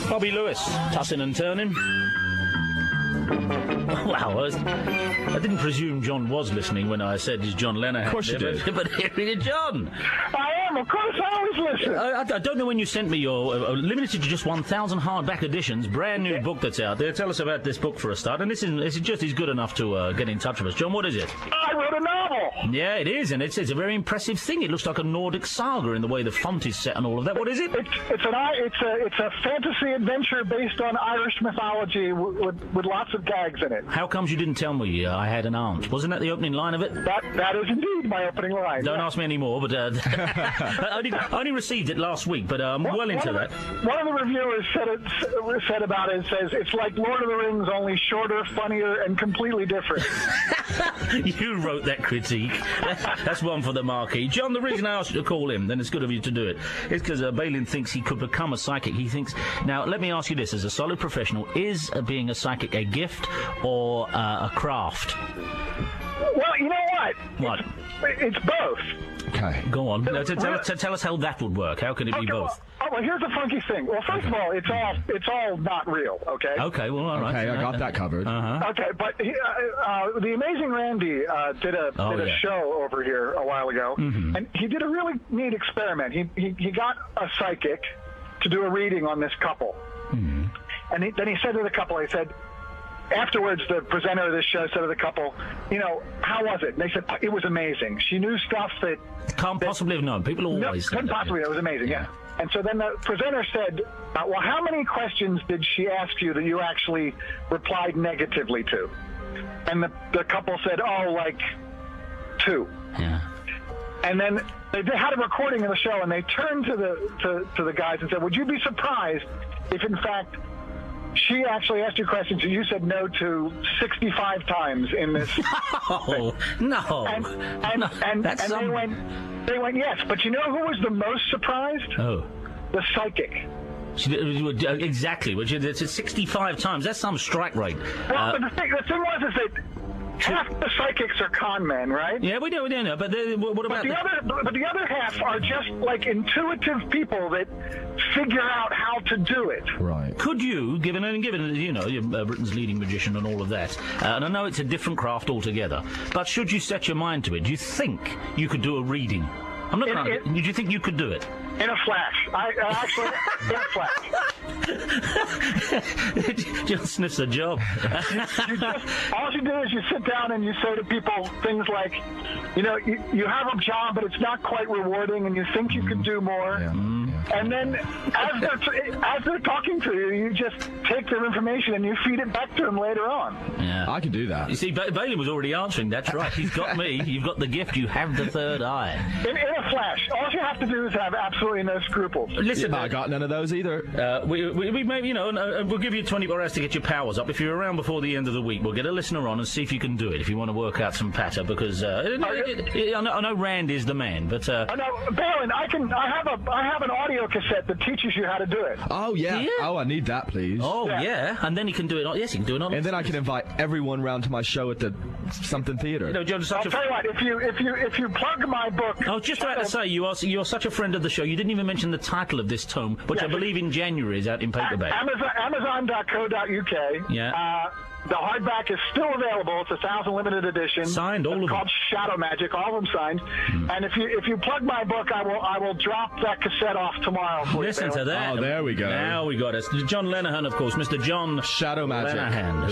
Bobby Lewis, tossing and turning. Wow, I didn't presume John was listening when I said he's John Lenahan. Of course you did. But here is John. I am, of course, I always listen. I don't know when you sent me your limited to just 1,000 hardback editions, brand new book that's out there. Tell us about this book for a start. And this is just good enough to get in touch with us. John, what is it? I wrote a novel. Yeah, it is, and it's a very impressive thing. It looks like a Nordic saga in the way the font is set and all of that. What is it? It's a fantasy adventure based on Irish mythology with lots of gags in it. How comes you didn't tell me I had an aunt? Wasn't that the opening line of it? That is indeed my opening line. Don't ask me any more, but I only received it last week, but I'm well into that. One of the reviewers said about it, says, it's like Lord of the Rings, only shorter, funnier, and completely different. You wrote that critique. That's one for the marquee. John, the reason I asked you to call him, then it's good of you to do it, is because Balin thinks he could become a psychic. He thinks... Now, let me ask you this, as a solid professional, is being a psychic a gift or a craft? Well, you know what? What? It's both. Okay. Go on. Tell us how that would work. How can it be both? Well, here's the funky thing. Well, first of all, it's all not real, okay? Okay, well, all right. Okay, I got that covered. Okay, but the Amazing Randy did a show over here a while ago, and he did a really neat experiment. He got a psychic to do a reading on this couple. And then he said to the couple, he said, afterwards, the presenter of this show said to the couple, how was it? And they said, it was amazing. She knew stuff that... Can't possibly have known. People always say that. Couldn't possibly. It was amazing, yeah. And so then the presenter said, well, how many questions did she ask you that you actually replied negatively to? And the couple said, like 2. Yeah. And then they had a recording of the show, and they turned to the guys and said, would you be surprised if, in fact... she actually asked you questions and you said no to 65 times in this. No. And they went yes. But you know who was the most surprised? Oh. The psychic. Exactly. Which it's 65 times. That's some strike rate. Well, but the thing was that half the psychics are con men, right? Yeah, we know. But what about the other half are just like intuitive people that figure out how to do it. Right. Could you, given you're Britain's leading magician and all of that, and I know it's a different craft altogether, but should you set your mind to it, do you think you could do a reading? I'm not going to... Do you think you could do it? In a flash. Actually, in a flash. John sniffs a job. All you do is you sit down and you say to people things like, you have a job, but it's not quite rewarding, and you think you could do more. Yeah. And then, as they're talking to you, you just take their information and you feed it back to them later on. Yeah, I can do that. You see, Bailey was already answering. That's right. He's got me. You've got the gift. You have the third eye. In a flash. All you have to do is have absolutely no scruples. Listen, I got none of those either. We maybe we'll give you 24 hours to get your powers up. If you're around before the end of the week, we'll get a listener on and see if you can do it. If you want to work out some patter, because I know Rand is the man, but I know, Balin, I have an audio cassette that teaches you how to do it. Oh yeah. Oh, I need that, please. Oh yeah. And then he can do it. Yes, he can do it on. And then I can invite everyone round to my show at the something theater. John, I'll tell you what. If you plug my book. I was just about to say you're such a friend of the show. You didn't even mention the title of this tome, which I believe in January is out in paperback. Amazon.co.uk. Yeah. The hardback is still available. It's a 1,000 limited edition. Signed, all of them. It's called Shadow Magic. All of them signed. And if you plug my book, I will drop that cassette off tomorrow for you. Listen to that. Oh, there we go. Now we got it. John Lenahan, of course, Mr. John Shadow Magic Lenahan,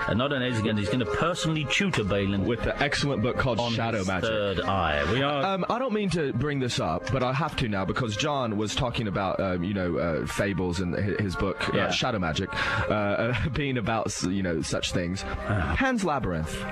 who not only is he's going to personally tutor Balin with the excellent book called Shadow Magic. Third eye. We are. I don't mean to bring this up, but I have to now because John was talking about fables in his book Shadow Magic, being about such things. Pan's Labyrinth.